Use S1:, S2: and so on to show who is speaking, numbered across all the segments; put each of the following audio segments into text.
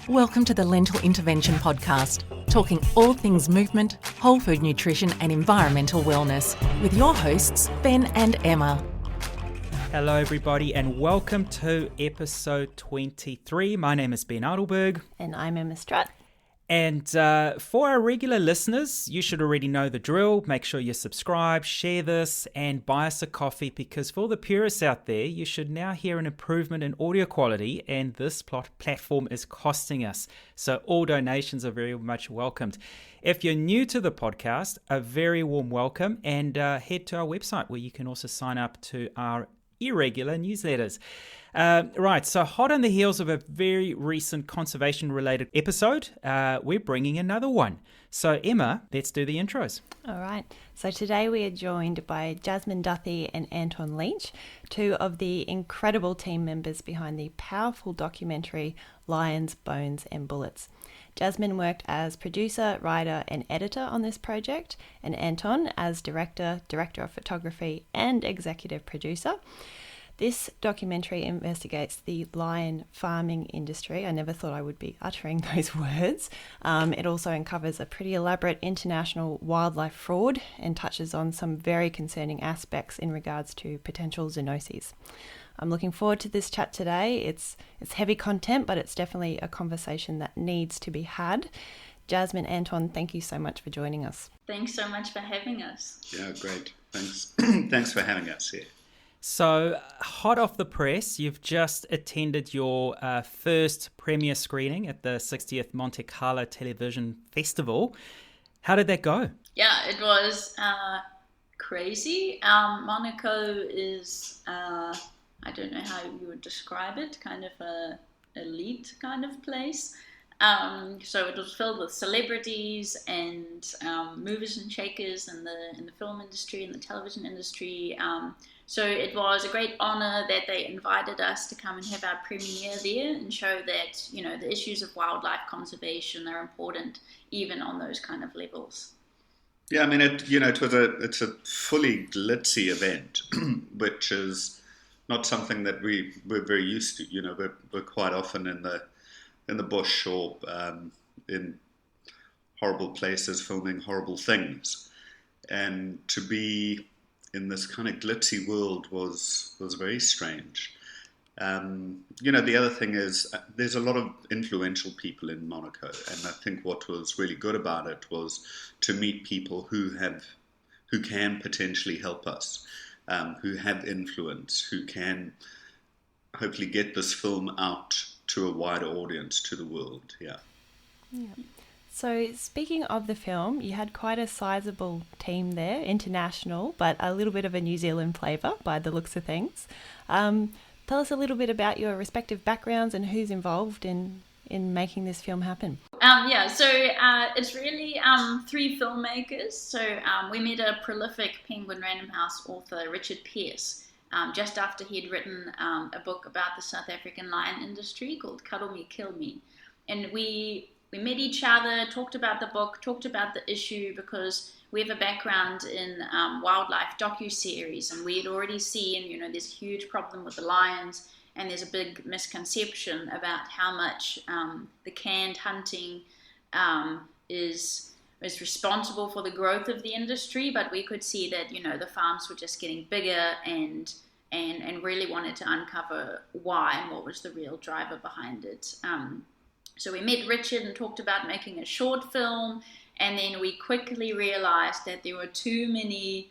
S1: Welcome to the Lentil Intervention Podcast, talking all things movement, whole food nutrition and environmental wellness with your hosts, Ben and Emma.
S2: Hello everybody and welcome to episode 23. My name is Ben Adelberg.
S3: And I'm Emma Strutt.
S2: And for our regular listeners, you should already know the drill. Make sure you subscribe, share this, and buy us a coffee, because for the purists out there, you should now hear an improvement in audio quality, and this platform is costing us. So all donations are very much welcomed. If you're new to the podcast, a very warm welcome, and head to our website where you can also sign up to our irregular newsletters. Right, so hot on the heels of a very recent conservation-related episode, we're bringing another one. So Emma, let's do the intros.
S3: All right, so today we are joined by Jasmine Duthie and Anton Leach, two of the incredible team members behind the powerful documentary Lions, Bones and Bullets. Jasmine worked as producer, writer and editor on this project, and Anton as director of photography and executive producer. This documentary investigates the lion farming industry. I never thought I would be uttering those words. It also uncovers a pretty elaborate international wildlife fraud and touches on some very concerning aspects in regards to potential zoonoses. I'm looking forward to this chat today. It's heavy content, but it's definitely a conversation that needs to be had. Jasmine, Anton, thank you so much for joining us.
S4: Thanks so much for having us.
S5: Yeah, great. Thanks. Thanks for having us here.
S2: So, hot off the press, you've just attended your first premiere screening at the 60th Monte Carlo Television Festival. How did that go?
S4: Yeah, it was crazy. Monaco is, I don't know how you would describe it, kind of a elite kind of place. So it was filled with celebrities and movers and shakers in the film industry and the television industry. So it was a great honor that they invited us to come and have our premiere there and show that, you know, the issues of wildlife conservation are important even on those kind of levels.
S5: Yeah, I mean, it's a fully glitzy event, which is not something that we're very used to. You know, we're quite often in the bush or in horrible places filming horrible things, and to be in this kind of glitzy world was very strange. The other thing is there's a lot of influential people in Monaco, and I think what was really good about it was to meet people who can potentially help us, who have influence, who can hopefully get this film out to a wider audience, to the world. Yeah.
S3: So speaking of the film, you had quite a sizable team there, international, but a little bit of a New Zealand flavour by the looks of things. Tell us a little bit about your respective backgrounds and who's involved in making this film happen.
S4: It's really three filmmakers. So we met a prolific Penguin Random House author, Richard Pearce, just after he'd written a book about the South African lion industry called Cuddle Me, Kill Me. And we met each other, talked about the book, talked about the issue, because we have a background in wildlife docuseries, and we had already seen, there's a huge problem with the lions, and there's a big misconception about how much the canned hunting is responsible for the growth of the industry. But we could see that, the farms were just getting bigger, and really wanted to uncover why and what was the real driver behind it. So we met Richard and talked about making a short film, and then we quickly realized that there were too many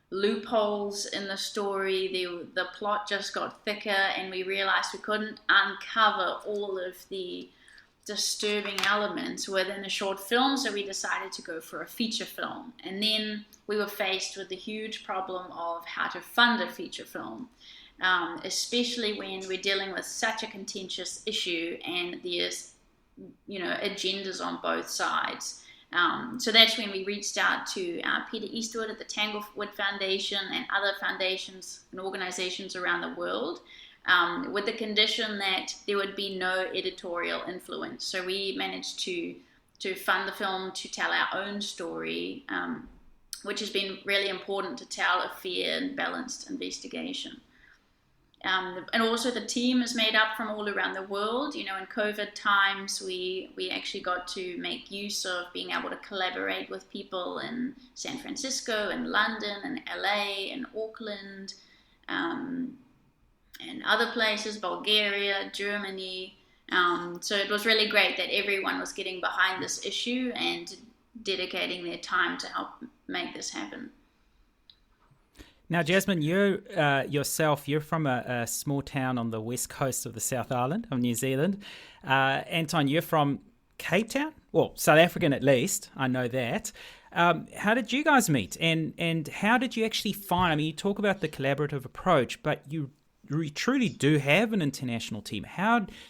S4: loopholes in the story. The plot just got thicker, and we realized we couldn't uncover all of the disturbing elements within a short film, so we decided to go for a feature film. And then we were faced with the huge problem of how to fund a feature film, especially when we're dealing with such a contentious issue and there's agendas on both sides. So that's when we reached out to Peter Eastwood at the Tanglewood Foundation and other foundations and organizations around the world, with the condition that there would be no editorial influence. So we managed to fund the film to tell our own story, which has been really important to tell a fair and balanced investigation. And also the team is made up from all around the world. In COVID times, we actually got to make use of being able to collaborate with people in San Francisco and London and LA and Auckland, and other places, Bulgaria, Germany. So it was really great that everyone was getting behind this issue and dedicating their time to help make this happen.
S2: Now, Jasmine, you yourself, you're from a small town on the west coast of the South Island of New Zealand. Anton, you're from Cape Town? Well, South African at least, I know that. How did you guys meet? And how did you actually find, I mean, you talk about the collaborative approach, but you truly do have an international team.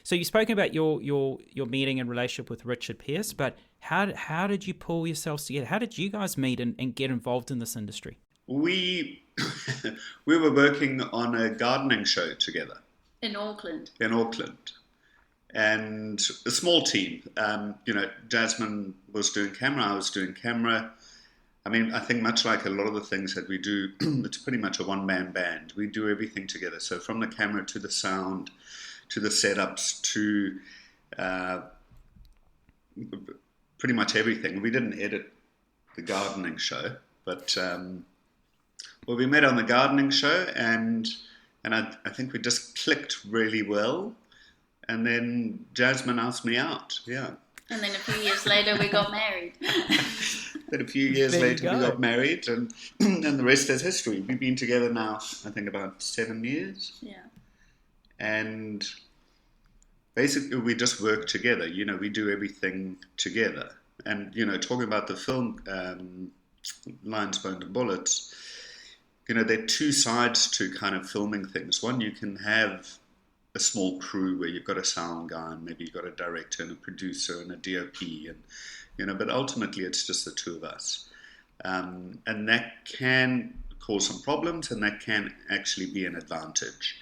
S2: So you've spoken about your meeting and relationship with Richard Pearse, but how did you pull yourselves together? How did you guys meet and get involved in this industry?
S5: We were working on a gardening show together.
S4: In Auckland.
S5: And a small team. Jasmine was doing camera, I was doing camera. I mean, I think much like a lot of the things that we do, it's pretty much a one-man band. We do everything together. So from the camera to the sound, to the setups, to pretty much everything. We didn't edit the gardening show, but we met on the gardening show, and I think we just clicked really well. And then Jasmine asked me out, yeah.
S4: And then a few years later, we got married.
S5: Then a few years later, we got married, and the rest is history. We've been together now, I think, about 7 years.
S4: Yeah. And
S5: basically, we just work together. We do everything together. And, talking about the film Lions, Bones and Bullets, there are two sides to kind of filming things. One, you can have a small crew where you've got a sound guy and maybe you've got a director and a producer and a DOP, and but ultimately it's just the two of us, and that can cause some problems, and that can actually be an advantage.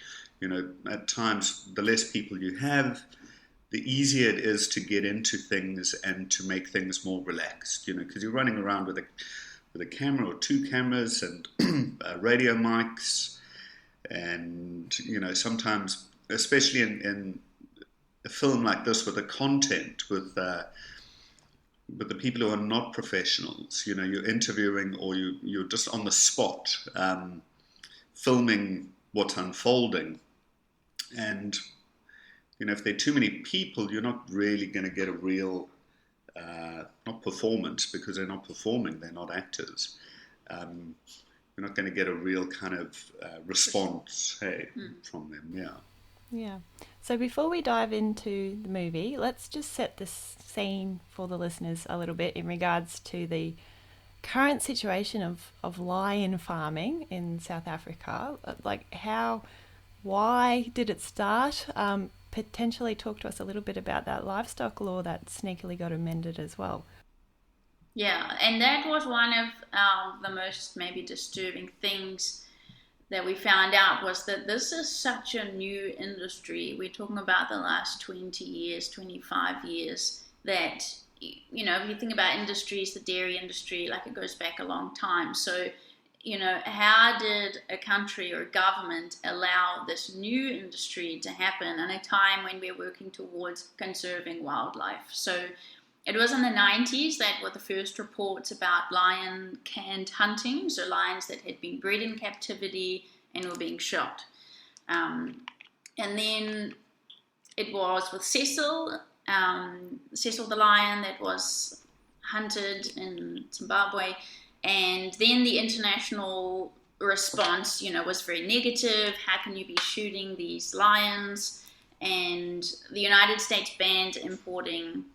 S5: At times the less people you have, the easier it is to get into things and to make things more relaxed, because you're running around with a camera or two cameras and radio mics, and sometimes, especially in a film like this, with the content, with the people who are not professionals, you're interviewing, or you're just on the spot filming what's unfolding, and if there are too many people, you're not really going to get a real not performance, because they're not performing, they're not actors. You're not going to get a real kind of response from them.
S3: Yeah. So before we dive into the movie, let's just set this scene for the listeners a little bit in regards to the current situation of lion farming in South Africa. Like why did it start? Potentially talk to us a little bit about that livestock law that sneakily got amended as well.
S4: Yeah, and that was one of the most maybe disturbing things that we found out, was that this is such a new industry. We're talking about the last 20 years, 25 years, that, if you think about industries, the dairy industry, like, it goes back a long time. So, how did a country or a government allow this new industry to happen in a time when we're working towards conserving wildlife? So it was in the 90s that were the first reports about lion canned hunting, so lions that had been bred in captivity and were being shot. And then it was with Cecil the lion that was hunted in Zimbabwe, and then the international response, was very negative. How can you be shooting these lions? And the United States banned importing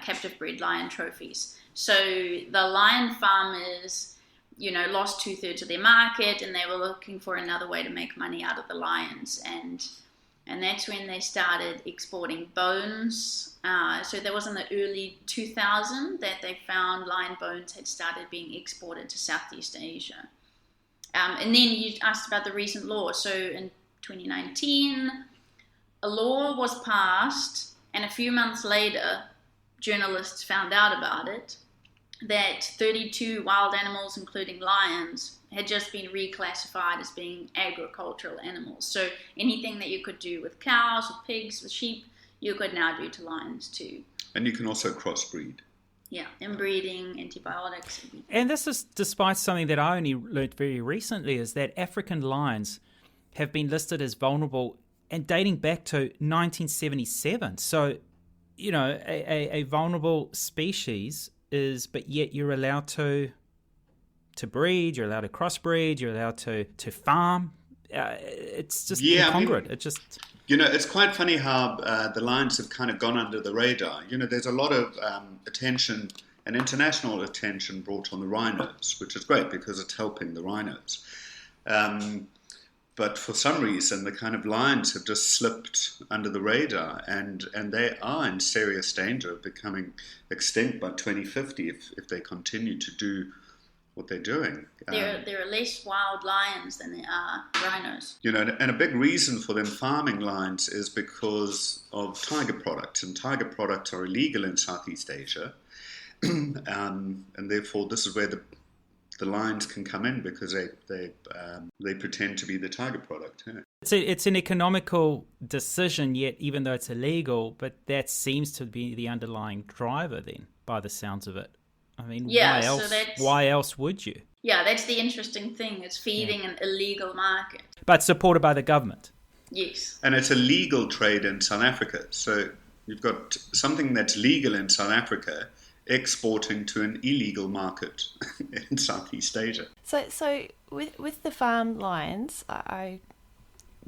S4: captive bred lion trophies. So the lion farmers, lost 2/3 of their market, and they were looking for another way to make money out of the lions. And that's when they started exporting bones. So that was in the early 2000s that they found lion bones had started being exported to Southeast Asia. And then you asked about the recent law. So in 2019, a law was passed, and a few months later, journalists found out about it, that 32 wild animals, including lions, had just been reclassified as being agricultural animals. So anything that you could do with cows, with pigs, with sheep, you could now do to lions too.
S5: And you can also crossbreed.
S4: Yeah, inbreeding, antibiotics.
S2: And this is despite something that I only learned very recently, is that African lions have been listed as vulnerable and dating back to 1977. So, you know, a vulnerable species is, but yet you're allowed to breed, you're allowed to crossbreed, you're allowed to farm. It's just incongruent. It just...
S5: You know, it's quite funny how the lions have kind of gone under the radar. You know, there's a lot of attention and international attention brought on the rhinos, which is great because it's helping the rhinos. But for some reason, the kind of lions have just slipped under the radar, and they are in serious danger of becoming extinct by 2050 if they continue to do what they're doing.
S4: There are less wild lions than there are rhinos.
S5: You know, and a big reason for them farming lions is because of tiger products, and tiger products are illegal in Southeast Asia, and therefore this is where the lions can come in, because they pretend to be the tiger product. Yeah.
S2: It's an economical decision, yet even though it's illegal, but that seems to be the underlying driver then, by the sounds of it. I mean, why else would you?
S4: Yeah, that's the interesting thing. It's feeding an illegal market.
S2: But supported by the government.
S4: Yes.
S5: And it's a legal trade in South Africa. So you've got something that's legal in South Africa exporting to an illegal market in Southeast Asia.
S3: So with the farm lions, I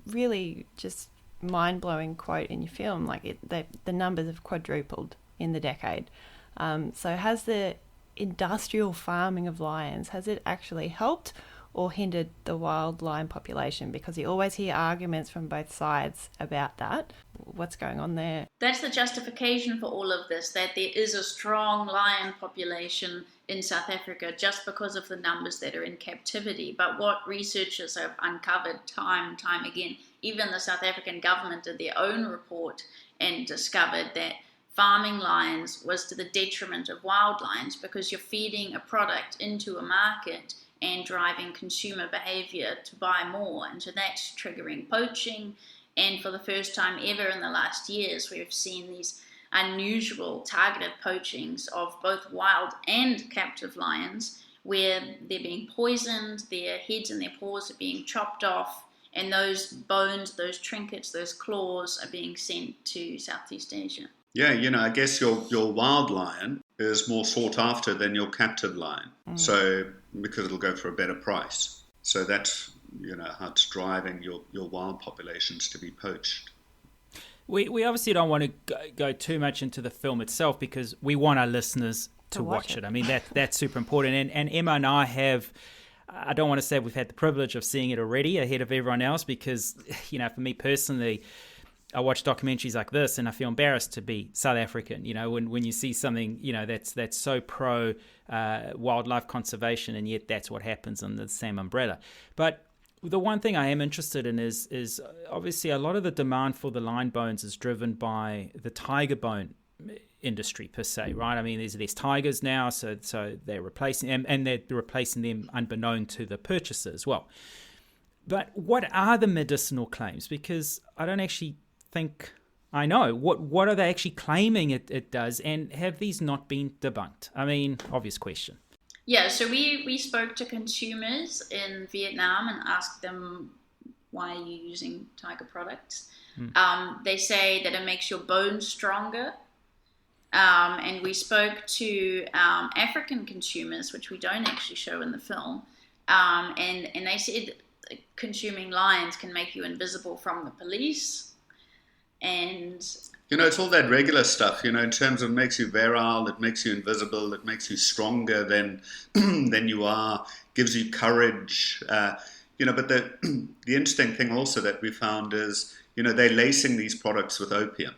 S3: really just mind-blowing quote in your film, like the numbers have quadrupled in the decade. So has the industrial farming of lions, has it actually helped or hindered the wild lion population? Because you always hear arguments from both sides about that. What's going on there?
S4: That's the justification for all of this, that there is a strong lion population in South Africa just because of the numbers that are in captivity. But what researchers have uncovered time and time again, even the South African government did their own report and discovered that farming lions was to the detriment of wild lions, because you're feeding a product into a market and driving consumer behavior to buy more. And so that's triggering poaching. And for the first time ever in the last years, we've seen these unusual targeted poachings of both wild and captive lions, where they're being poisoned, their heads and their paws are being chopped off, and those bones, those trinkets, those claws are being sent to Southeast Asia.
S5: Yeah, you know, I guess your wild lion is more sought after than your captive lion. So, because it'll go for a better price. So that's, you know, how it's driving your wild populations to be poached.
S2: We obviously don't want to go too much into the film itself, because we want our listeners to watch it. I mean, that's super important. And Emma and I have, I don't want to say we've had the privilege of seeing it already ahead of everyone else, because, you know, for me personally, I watch documentaries like this and I feel embarrassed to be South African, you know, when you see something, you know, that's so pro wildlife conservation, and yet that's what happens under the same umbrella. But the one thing I am interested in is obviously a lot of the demand for the lion bones is driven by the tiger bone industry per se, right? I mean, there's tigers now, so they're replacing them, and they're replacing them unbeknown to the purchaser as well. But what are the medicinal claims? Because I don't actually think I know. What are they actually claiming it does, and have these not been debunked? I mean, obvious question.
S4: Yeah, so we spoke to consumers in Vietnam and asked them, why are you using tiger products? They say that it makes your bones stronger. And we spoke to African consumers, which we don't actually show in the film, and they said consuming lions can make you invisible from the police. And
S5: you know, it's all that regular stuff, you know, in terms of makes you virile, it makes you invisible, it makes you stronger than you are, gives you courage, you know. But the interesting thing also that we found is, you know, they're lacing these products with opium.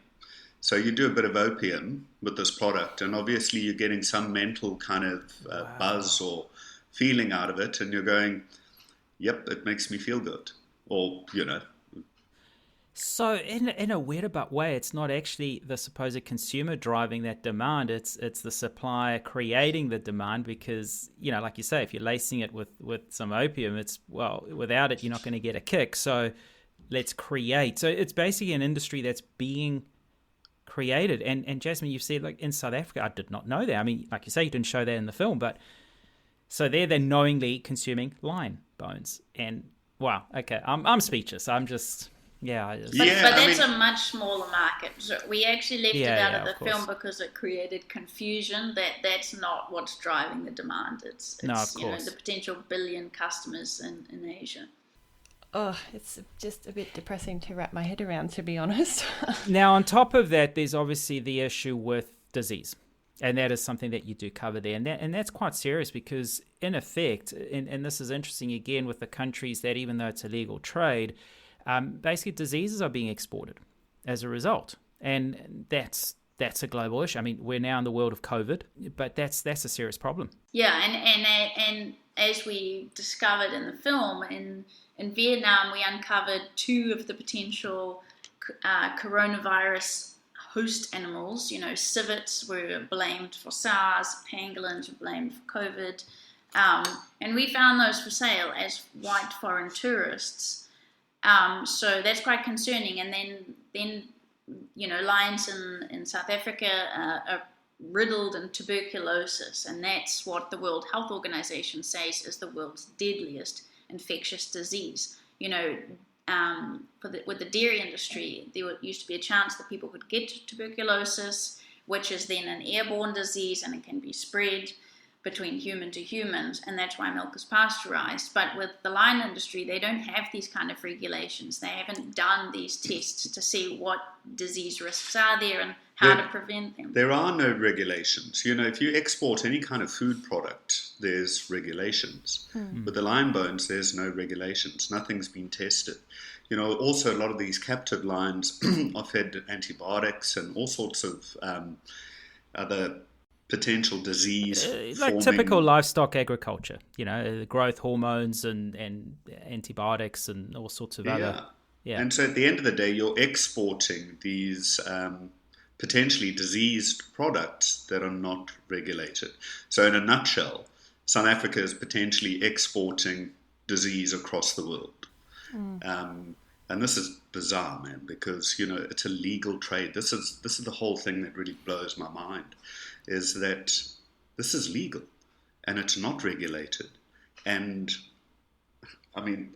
S5: So you do a bit of opium with this product, and obviously you're getting some mental kind of buzz or feeling out of it, and you're going, yep, it makes me feel good. Or, you know.
S2: So in a weird way, it's not actually the supposed consumer driving that demand. It's the supplier creating the demand because, like you say, if you're lacing it with some opium, without it, you're not going to get a kick. So let's create. So it's basically an industry that's being created. And Jasmine, you've said like in South Africa, I did not know that. I mean, like you say, you didn't show that in the film, but so they're knowingly consuming lion bones. And wow, okay, I'm speechless. I'm just... Yeah,
S4: but that's a much smaller market. So we actually left it out of the film because it created confusion. That's not what's driving the demand. It's the potential billion customers in Asia.
S3: Oh, it's just a bit depressing to wrap my head around, to be honest.
S2: Now, on top of that, there's obviously the issue with disease. And that is something that you do cover there. And that's quite serious because, in effect, and this is interesting again with the countries that even though it's a legal trade, basically diseases are being exported as a result, and that's a global issue. I mean, we're now in the world of COVID, but that's a serious problem.
S4: Yeah, and as we discovered in the film, in Vietnam, we uncovered 2 of the potential coronavirus host animals. Civets were blamed for SARS, pangolins were blamed for COVID, and we found those for sale as white foreign tourists. So that's quite concerning. And then lions in South Africa are riddled in tuberculosis, and that's what the World Health Organization says is the world's deadliest infectious disease. With the dairy industry, there used to be a chance that people could get tuberculosis, which is then an airborne disease, and it can be spread between human to humans, and that's why milk is pasteurized. But with the lion industry, they don't have these kind of regulations. They haven't done these tests to see what disease risks are there and how to prevent them.
S5: There are no regulations. If you export any kind of food product, there's regulations. With the lion bones, there's no regulations. Nothing's been tested. Also a lot of these captive lions are fed antibiotics and all sorts of other potential disease
S2: like typical livestock agriculture, growth hormones and antibiotics and all sorts of other.
S5: And so at the end of the day, you're exporting these potentially diseased products that are not regulated. So in a nutshell, South Africa is potentially exporting disease across the world. And this is bizarre, man, because it's a legal trade. This is the whole thing that really blows my mind, is that this is legal and it's not regulated. And I mean,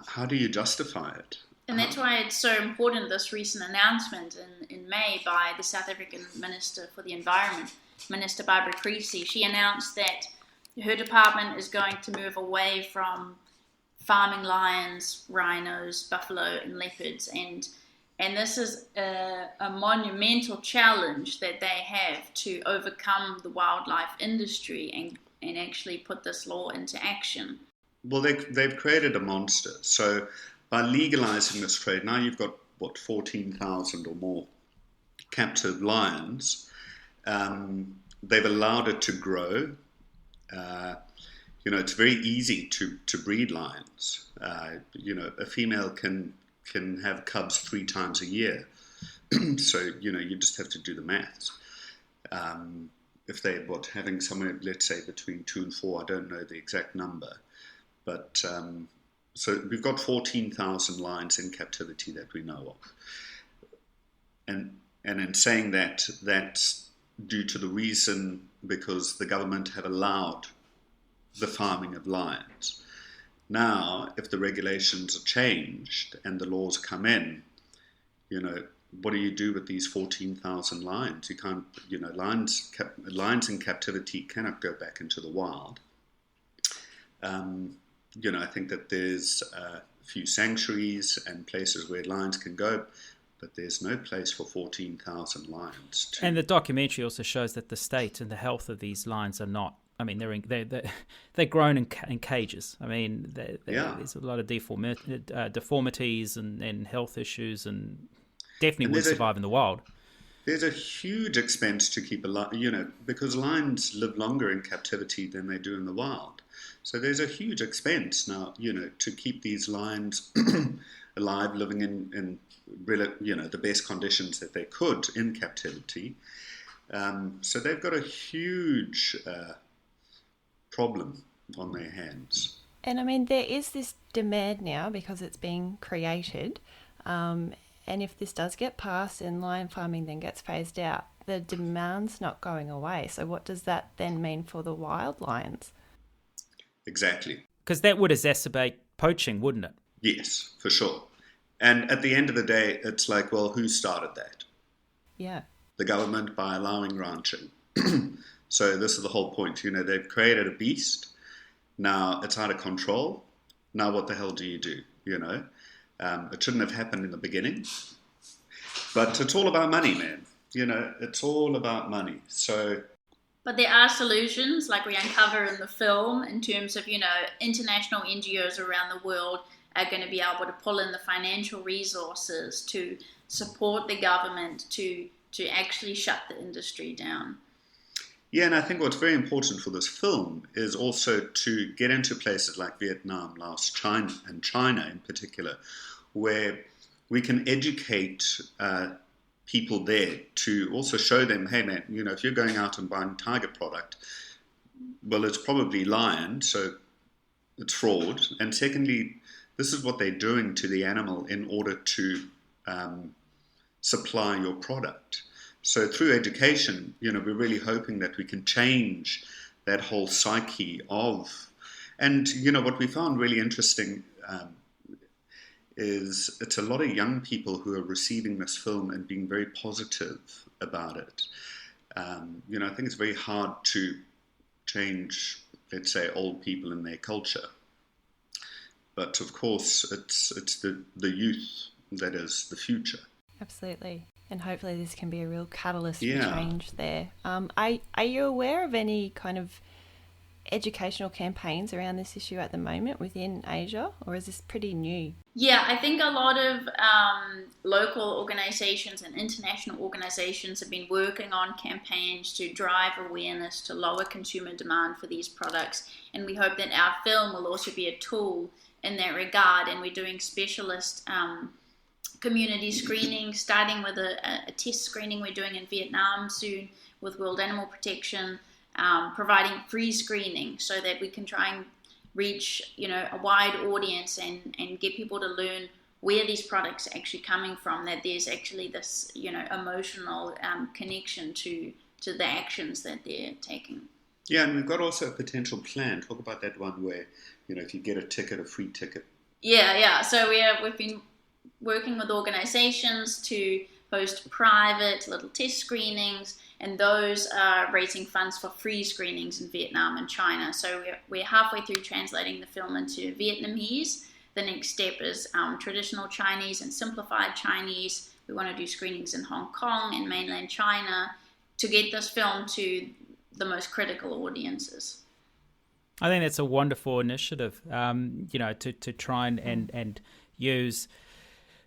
S5: how do you justify it?
S4: And that's why it's so important, this recent announcement in May by the South African Minister for the Environment, Minister Barbara Creecy. She announced that her department is going to move away from farming lions, rhinos, buffalo, and leopards, and this is a monumental challenge that they have to overcome the wildlife industry and actually put this law into action.
S5: Well, they've created a monster. So by legalizing this trade, now you've got 14,000 or more captive lions. They've allowed it to grow. It's very easy to breed lions. A female can have cubs 3 times a year. So, you just have to do the maths. If they're having somewhere, let's say, between 2 and 4, I don't know the exact number. But so we've got 14,000 lions in captivity that we know of. And in saying that, that's due to the reason because the government have allowed the farming of lions. Now, if the regulations are changed and the laws come in, what do you do with these 14,000 lions? You can't, lions in captivity cannot go back into the wild. I think that there's a few sanctuaries and places where lions can go, but there's no place for 14,000 lions.
S2: And the documentary also shows that the state and the health of these lions are not. I mean, they're grown in cages. I mean, there's a lot of deformities and health issues, and definitely wouldn't survive in the wild.
S5: There's a huge expense to keep a lion, because lions live longer in captivity than they do in the wild. So there's a huge expense now, to keep these lions alive, living in the best conditions that they could in captivity. So they've got a huge problem on their hands.
S3: And I mean, there is this demand now because it's being created. And if this does get passed and lion farming then gets phased out, the demand's not going away. So what does that then mean for the wild lions?
S5: Exactly.
S2: Because that would exacerbate poaching, wouldn't it?
S5: Yes, for sure. And at the end of the day, it's like, well, who started that?
S3: Yeah.
S5: The government, by allowing ranching. So this is the whole point. They've created a beast. Now it's out of control. Now what the hell do you do? It shouldn't have happened in the beginning. But it's all about money, man. It's all about money. So...
S4: But there are solutions, like we uncover in the film, in terms of, international NGOs around the world are going to be able to pull in the financial resources to support the government to actually shut the industry down.
S5: Yeah, and I think what's very important for this film is also to get into places like Vietnam, Laos, China in particular, where we can educate people there to also show them, hey man, if you're going out and buying tiger product, well, it's probably lion, so it's fraud. And secondly, this is what they're doing to the animal in order to supply your product. So through education, we're really hoping that we can change that whole psyche of, and what we found really interesting is it's a lot of young people who are receiving this film and being very positive about it. I think it's very hard to change, let's say, old people in their culture. But of course, it's the youth that is the future.
S3: Absolutely. And hopefully this can be a real catalyst for
S5: Yeah.
S3: change there. Are you aware of any kind of educational campaigns around this issue at the moment within Asia, or is this pretty new?
S4: Yeah, I think a lot of local organizations and international organizations have been working on campaigns to drive awareness to lower consumer demand for these products. And we hope that our film will also be a tool in that regard. And we're doing specialist community screening, starting with a test screening we're doing in Vietnam soon with World Animal Protection, providing free screening so that we can try and reach a wide audience and get people to learn where these products are actually coming from, that there's actually this emotional connection to the actions that they're taking.
S5: Yeah, and we've got also a potential plan. Talk about that one where if you get a ticket, a free ticket.
S4: Yeah. So we've been working with organizations to host private little test screenings, and those are raising funds for free screenings in Vietnam and China. So we're halfway through translating the film into Vietnamese. The next step is traditional Chinese and simplified Chinese. We want to do screenings in Hong Kong and mainland China to get this film to the most critical audiences.
S2: I think that's a wonderful initiative, to try and use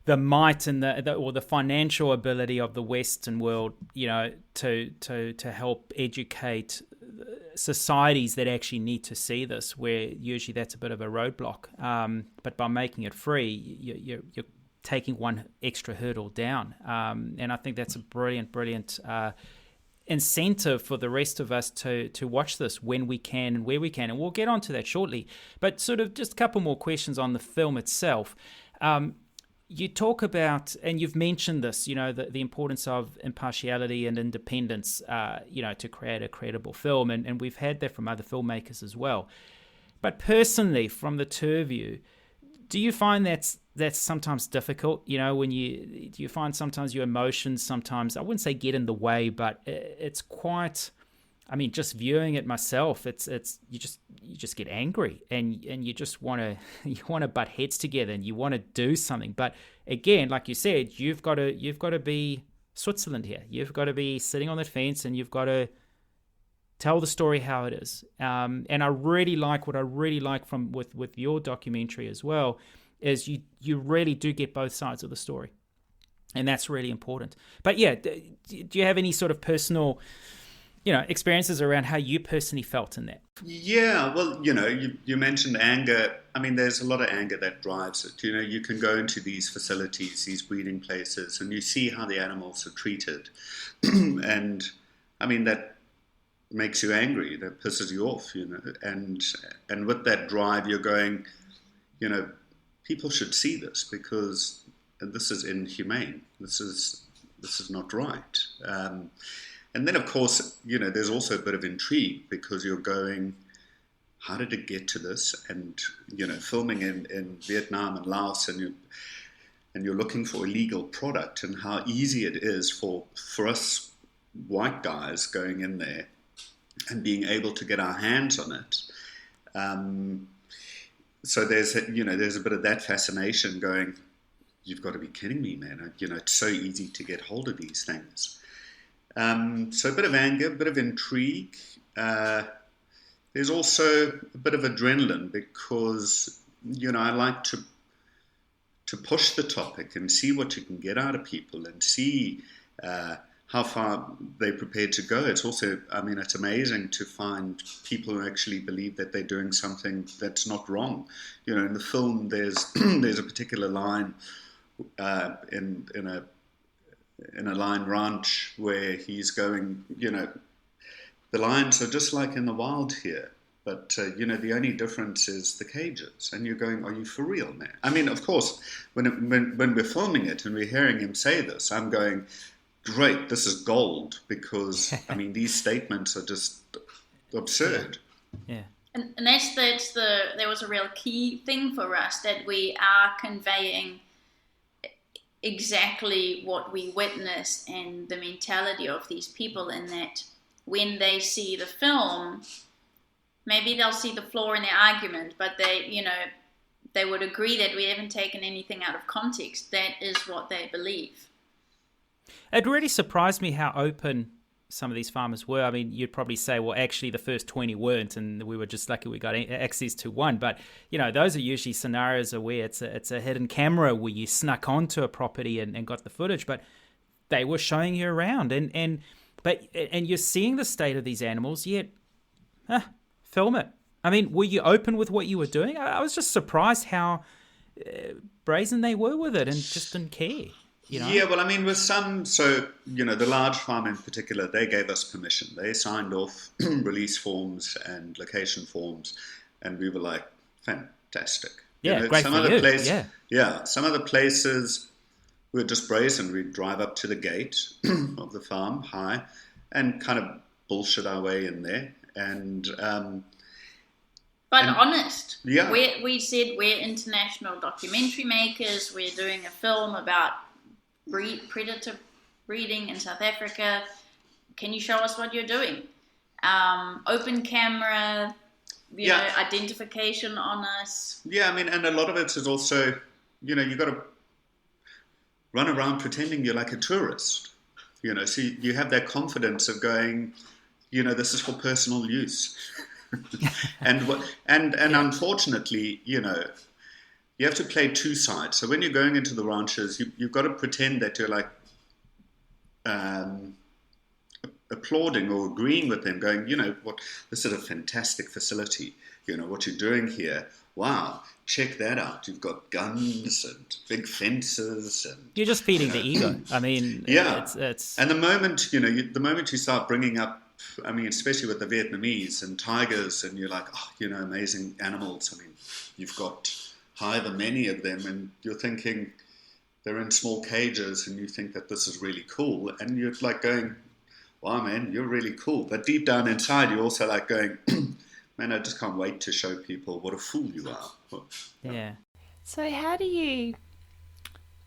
S2: the might and the financial ability of the Western world, to help educate societies that actually need to see this, where usually that's a bit of a roadblock. But by making it free, you're taking one extra hurdle down. And I think that's a brilliant incentive for the rest of us to watch this when we can and where we can. And we'll get onto that shortly. But sort of just a couple more questions on the film itself. You talk about, and you've mentioned this, the importance of impartiality and independence, to create a credible film. And we've had that from other filmmakers as well. But personally, from the two of you, do you find that's sometimes difficult? Do you find sometimes your emotions sometimes, I wouldn't say get in the way, but it's quite, just viewing it myself, it's you just get angry and you just want to butt heads together and you want to do something. But again, like you said, you've got to be Switzerland here. You've got to be sitting on the fence and you've got to tell the story how it is. And I really like from with your documentary as well is you really do get both sides of the story, and that's really important. But yeah, do you have any sort of personal experiences around how you personally felt in that.
S5: Yeah, well, you mentioned anger. I mean, there's a lot of anger that drives it. You can go into these facilities, these breeding places, and you see how the animals are treated. And, I mean, that makes you angry, that pisses you off, and with that drive, you're going, people should see this because this is inhumane. This is not right. And then, of course, there's also a bit of intrigue because you're going, how did it get to this? And, filming in Vietnam and Laos, and you're looking for illegal product, and how easy it is for us white guys going in there and being able to get our hands on it. So there's a bit of that fascination going, you've got to be kidding me, man. It's so easy to get hold of these things. So a bit of anger, a bit of intrigue. There's also a bit of adrenaline because, I like to push the topic and see what you can get out of people and see how far they're prepared to go. It's also, it's amazing to find people who actually believe that they're doing something that's not wrong. In the film, there's a particular line in a lion ranch where he's going, the lions are just like in the wild here, but, the only difference is the cages. And you're going, are you for real, man? I mean, of course, when we're filming it and we're hearing him say this, I'm going, great, this is gold, because, these statements are just absurd.
S2: Yeah.
S4: And there was a real key thing for us, that we are conveying exactly what we witness and the mentality of these people, in that when they see the film, maybe they'll see the flaw in their argument, but they would agree that we haven't taken anything out of context. That is what they believe.
S2: It really surprised me how open some of these farmers were. I mean, you'd probably say, well, actually the first 20 weren't, and we were just lucky we got access to one. But, those are usually scenarios where it's a hidden camera where you snuck onto a property and got the footage, but they were showing you around. And you're seeing the state of these animals, yet film it. I mean, were you open with what you were doing? I was just surprised how brazen they were with it and just didn't care.
S5: Yeah, well, with some, the large farm in particular, they gave us permission. They signed off release forms and location forms, and we were like, fantastic.
S2: Yeah, great for you.
S5: Yeah, some other places were just brazen. We'd drive up to the gate of the farm, high, and kind of bullshit our way in there.
S4: But honest.
S5: Yeah.
S4: We said we're international documentary makers. We're doing a film about predator breeding in South Africa. Can you show us what you're doing? Open camera, identification on us. Yeah,
S5: and a lot of it is also, you've got to run around pretending you're like a tourist. So you have that confidence of going, this is for personal use. and unfortunately, you have to play two sides. So when you're going into the ranches, you've got to pretend that you're like applauding or agreeing with them, going, this is a fantastic facility. What you're doing here. Wow, check that out. You've got guns and big fences. And
S2: you're just feeding the ego. I mean,
S5: yeah.
S2: It's...
S5: And the moment you start bringing up, especially with the Vietnamese and tigers, and you're like, amazing animals. You've got however many of them, and you're thinking they're in small cages, and you think that this is really cool, and you're like going, wow, man, you're really cool. But deep down inside, you're also like going, man, I just can't wait to show people what a fool you are.
S2: Yeah.
S3: So how do you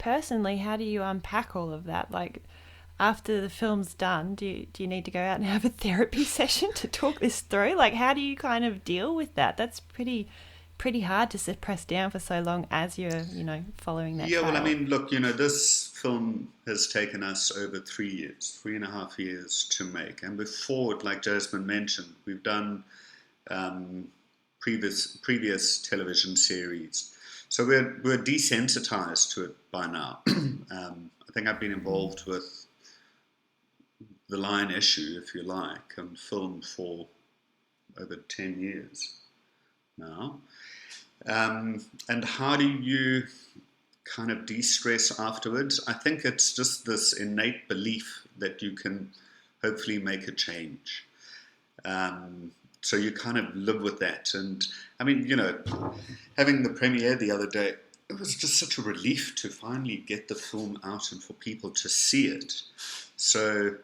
S3: unpack all of that? Like, after the film's done, do you need to go out and have a therapy session to talk this through? Like, how do you kind of deal with that? That's pretty hard to suppress down for so long as you're, following that.
S5: Yeah,
S3: trial.
S5: well, look, this film has taken us over 3.5 years to make. And before, like Jasmine mentioned, we've done previous television series. So we're desensitized to it by now. I think I've been involved with the lion issue, if you like, on film for over 10 years now. And how do you kind of de-stress afterwards? I think it's just this innate belief that you can hopefully make a change. So you kind of live with that. And I mean, having the premiere the other day, it was just such a relief to finally get the film out and for people to see it. So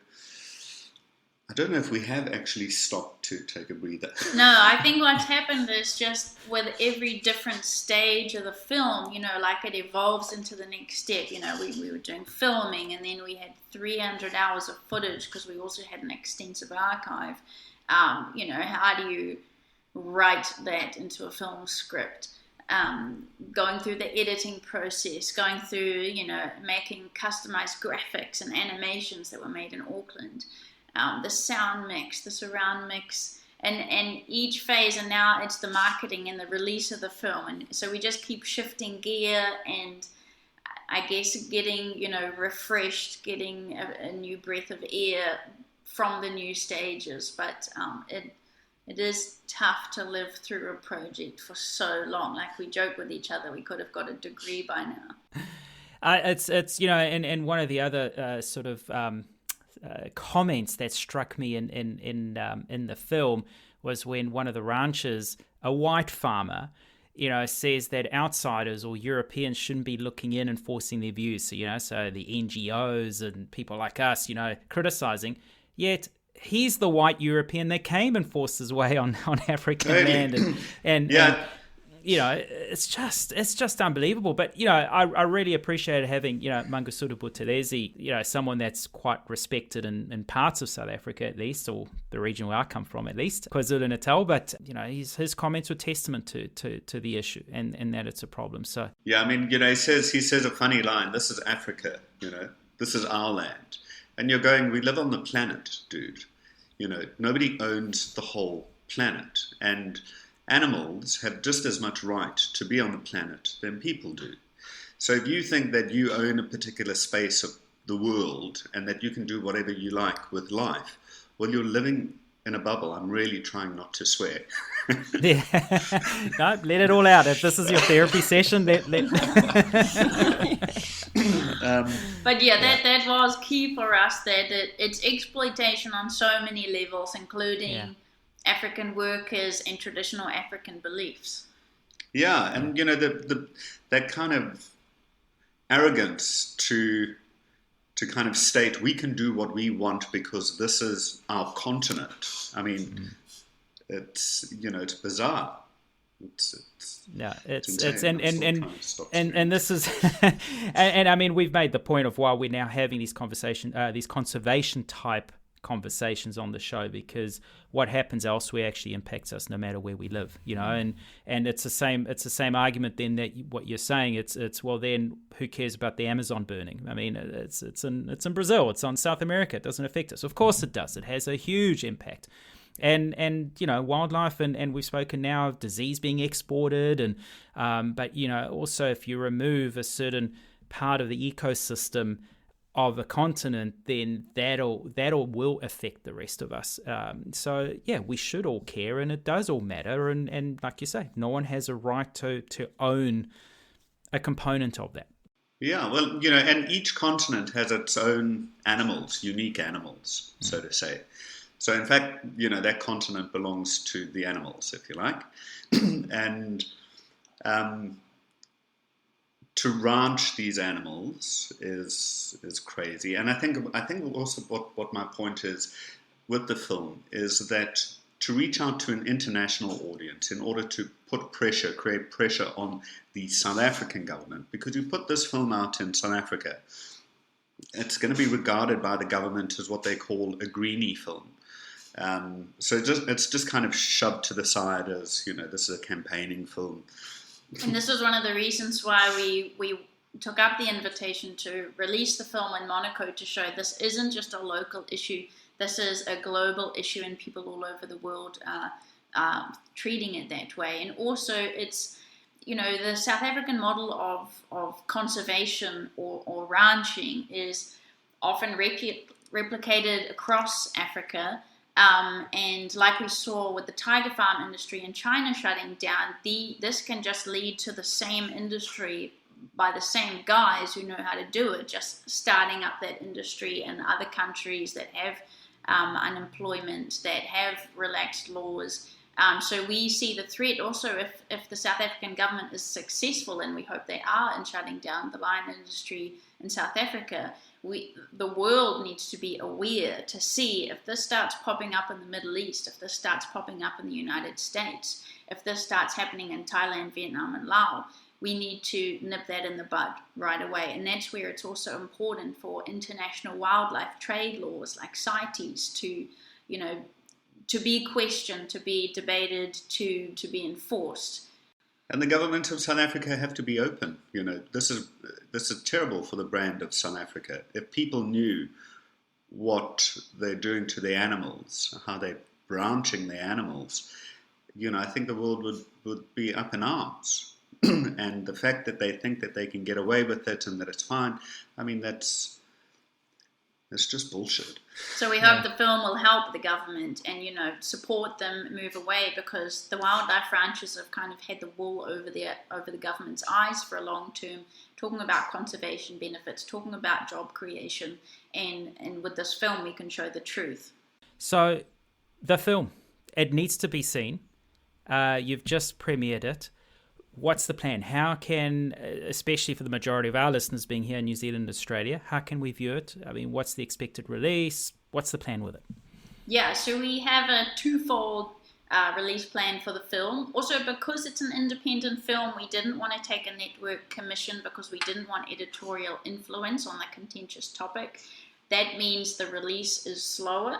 S5: I don't know if we have actually stopped to take a breather.
S4: No, I think what's happened is just with every different stage of the film, like it evolves into the next step. We were doing filming, and then we had 300 hours of footage because we also had an extensive archive. How do you write that into a film script? Going through the editing process, going through, making customized graphics and animations that were made in Auckland. The sound mix, the surround mix, and each phase, and now it's the marketing and the release of the film, and so we just keep shifting gear, and I guess getting refreshed, getting a new breath of air from the new stages. But it is tough to live through a project for so long. Like, we joke with each other, we could have got a degree by now.
S2: It's and one of the other sort of comments that struck me in the film was when one of the ranchers, a white farmer, says that outsiders or Europeans shouldn't be looking in and forcing their views. So the NGOs and people like us, criticizing. Yet he's the white European that came and forced his way on African land, and
S5: yeah.
S2: It's just unbelievable. But I really appreciated having Mangosuthu Buthelezi, someone that's quite respected in parts of South Africa, at least, or the region where I come from, at least, KwaZulu-Natal. But his comments were testament to the issue and that it's a problem. So
S5: yeah, I mean, he says a funny line. This is Africa, this is our land, and you're going, we live on the planet, dude. Nobody owns the whole planet, and animals have just as much right to be on the planet than people do. So if you think that you own a particular space of the world and that you can do whatever you like with life, well, you're living in a bubble. I'm really trying not to swear.
S2: Yeah. No, let it all out. If this is your therapy session, let...
S4: But that was key for us, that it's exploitation on so many levels, including African workers and traditional African beliefs.
S5: Yeah, and that kind of arrogance to kind of state we can do what we want because this is our continent. I mean, it's bizarre. It's
S2: this is and I mean, we've made the point of why we're now having these conservation type conversations on the show, because what happens elsewhere actually impacts us no matter where we live, and it's the same argument then that what you're saying, it's well, then who cares about the Amazon burning? I mean, it's in Brazil, it's on South America, it doesn't affect us. Of course it does. It has a huge impact. And wildlife, and we've spoken now of disease being exported, and but also if you remove a certain part of the ecosystem of a continent, then that'll will affect the rest of us. So yeah, we should all care, and it does all matter. And like you say, no one has a right to own a component of that.
S5: Yeah, well, and each continent has its own animals, unique animals, so to say. So in fact, that continent belongs to the animals, if you like, and to ranch these animals is crazy. And I think also what my point is with the film is that to reach out to an international audience in order to create pressure on the South African government, because you put this film out in South Africa, it's going to be regarded by the government as what they call a greenie film. So it's just kind of shoved to the side as, this is a campaigning film.
S4: And this was one of the reasons why we took up the invitation to release the film in Monaco, to show this isn't just a local issue. This is a global issue, and people all over the world are treating it that way. And also it's, the South African model replicated across Africa. And like we saw with the tiger farm industry in China shutting down, this can just lead to the same industry by the same guys who know how to do it, just starting up that industry in other countries that have unemployment, that have relaxed laws. So we see the threat also if the South African government is successful, and we hope they are, in shutting down the lion industry in South Africa. The world needs to be aware to see if this starts popping up in the Middle East, if this starts popping up in the United States, if this starts happening in Thailand, Vietnam, and Laos. We need to nip that in the bud right away. And that's where it's also important for international wildlife trade laws like CITES to be questioned, to be debated, to be enforced.
S5: And the government of South Africa have to be open. This is terrible for the brand of South Africa. If people knew what they're doing to the animals, how they're branching the animals, I think the world would be up in arms. And the fact that they think that they can get away with it and that it's fine, that's just bullshit.
S4: So we hope the film will help the government and, support them move away, because the wildlife ranchers have kind of had the wool over the government's eyes for a long term, talking about conservation benefits, talking about job creation, and with this film we can show the truth.
S2: So the film, it needs to be seen. You've just premiered it. What's the plan? How can, especially for the majority of our listeners being here in New Zealand and Australia, how can we view it? What's the expected release? What's the plan with it?
S4: Yeah, so we have a twofold release plan for the film. Also, because it's an independent film, we didn't want to take a network commission because we didn't want editorial influence on the contentious topic. That means the release is slower.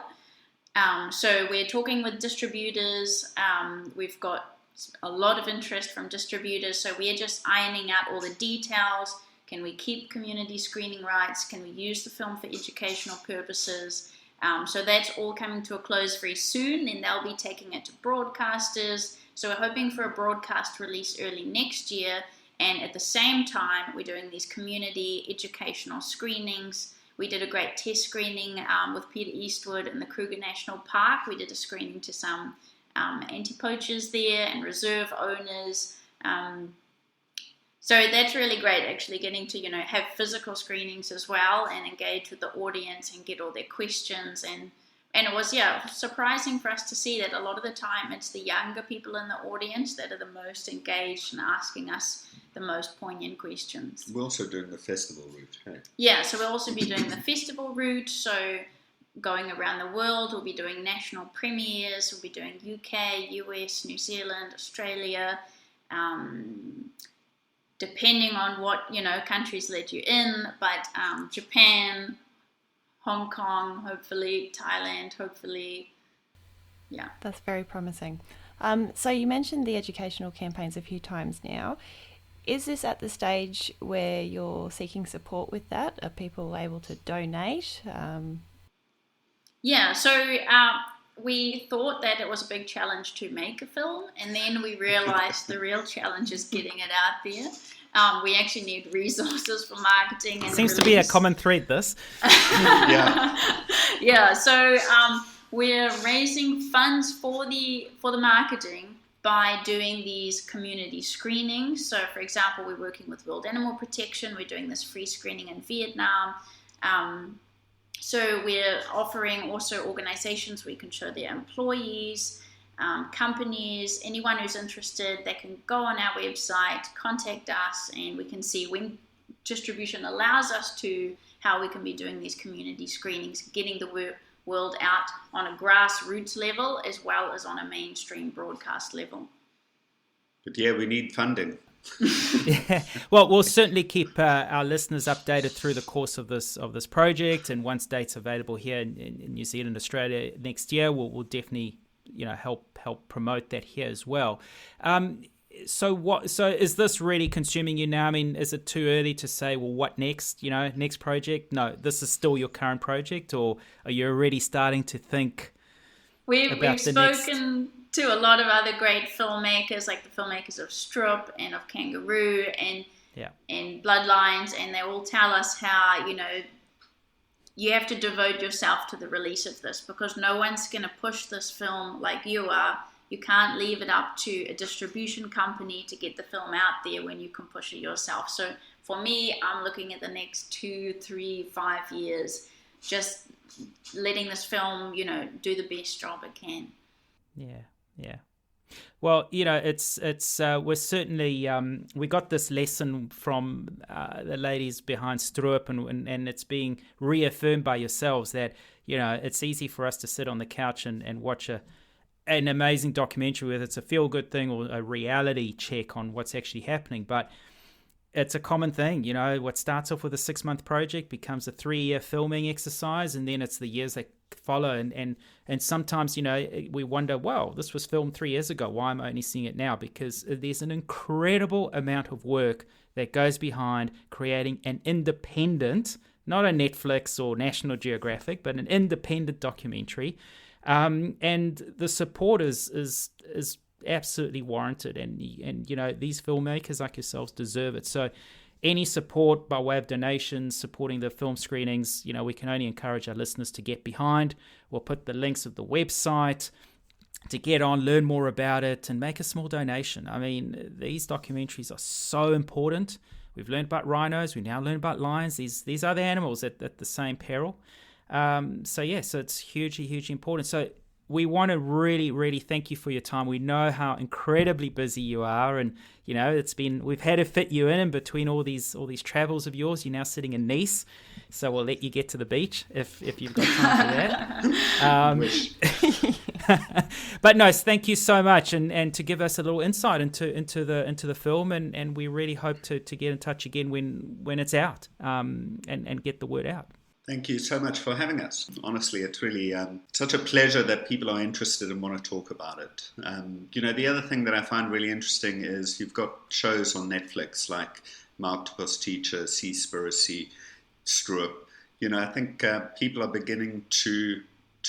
S4: So we're talking with distributors. We've got a lot of interest from distributors, so we're just ironing out all the details. Can we keep community screening rights? Can we use the film for educational purposes? So that's all coming to a close very soon. Then they'll be taking it to broadcasters. So we're hoping for a broadcast release early next year. And at the same time, we're doing these community educational screenings. We did a great test screening with Peter Eastwood in the Kruger National Park. We did a screening to some anti-poachers there and reserve owners. So that's really great, actually, getting to have physical screenings as well and engage with the audience and get all their questions. And it was surprising for us to see that a lot of the time it's the younger people in the audience that are the most engaged and asking us the most poignant questions.
S5: We're also doing the festival route. Hey?
S4: Yeah, so we'll also be doing the festival route. So going around the world, we'll be doing national premieres, we'll be doing UK, US, New Zealand, Australia, depending on what countries let you in, but Japan, Hong Kong, hopefully, Thailand, hopefully. Yeah,
S3: that's very promising. So you mentioned the educational campaigns a few times now. Is this at the stage where you're seeking support with that? Are people able to donate?
S4: Yeah, so we thought that it was a big challenge to make a film, and then we realized the real challenge is getting it out there. We actually need resources for marketing. And
S2: seems to be a common thread, this.
S4: Yeah, so we're raising funds for the marketing by doing these community screenings. So, for example, we're working with World Animal Protection. We're doing this free screening in Vietnam. So we're offering also organizations we can show their employees, companies, anyone who's interested, they can go on our website, contact us, and we can see when distribution allows us to, how we can be doing these community screenings, getting the world out on a grassroots level as well as on a mainstream broadcast level.
S5: But yeah, we need funding.
S2: Yeah. Well, we'll certainly keep our listeners updated through the course of this project, and once dates available here in New Zealand, Australia next year, we'll definitely help promote that here as well. So is this really consuming you now? Is it too early to say, well, what next? Next project? No, this is still your current project, or are you already starting to think?
S4: We've spoken to a lot of other great filmmakers, like the filmmakers of Strip and of Kangaroo and Bloodlines, and they all tell us how you have to devote yourself to the release of this, because no one's going to push this film like you are. You can't leave it up to a distribution company to get the film out there when you can push it yourself. So for me, I'm looking at the next 2, 3, 5 years, just letting this film, do the best job it can.
S2: Yeah. Well, it's we're certainly we got this lesson from the ladies behind Strup, and it's being reaffirmed by yourselves that it's easy for us to sit on the couch and watch an amazing documentary, whether it's a feel good thing or a reality check on what's actually happening, but it's a common thing. What starts off with a 6-month project becomes a 3-year filming exercise, and then it's the years that follow, and sometimes we wonder, well, this was filmed 3 years ago, why am I only seeing it now? Because there's an incredible amount of work that goes behind creating an independent, not a Netflix or National Geographic, but an independent documentary, and the support is absolutely warranted, and these filmmakers like yourselves deserve it. So any support by way of donations, supporting the film screenings, we can only encourage our listeners to get behind. We'll put the links of the website to get on, learn more about it, and make a small donation. I mean, these documentaries are so important. We've learned about rhinos, we now learn about lions, these other animals at the same peril. So it's hugely important. So we want to really, really thank you for your time. We know how incredibly busy you are, and we've had to fit you in between all these travels of yours. You're now sitting in Nice, so we'll let you get to the beach if you've got time for that. But no, thank you so much, and to give us a little insight into the film, and we really hope to get in touch again when it's out, and get the word out.
S5: Thank you so much for having us. Honestly, it's really such a pleasure that people are interested and want to talk about it. The other thing that I find really interesting is you've got shows on Netflix like My Octopus Teacher, Seaspiracy, Strup. I think people are beginning to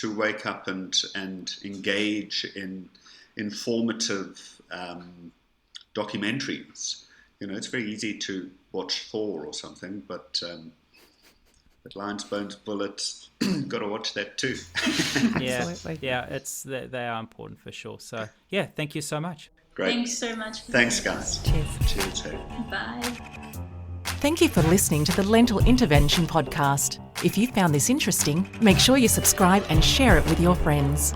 S5: wake up and engage in informative documentaries. It's very easy to watch Thor or something, but Lions, Bones, Bullets, got to watch that too.
S3: Absolutely.
S2: Yeah, they are important for sure. So thank you so much.
S5: Great.
S4: Thanks so much.
S5: Thanks, guys.
S3: Cheers.
S5: Cheers.
S4: Bye.
S1: Thank you for listening to the Lentil Intervention podcast. If you found this interesting, make sure you subscribe and share it with your friends.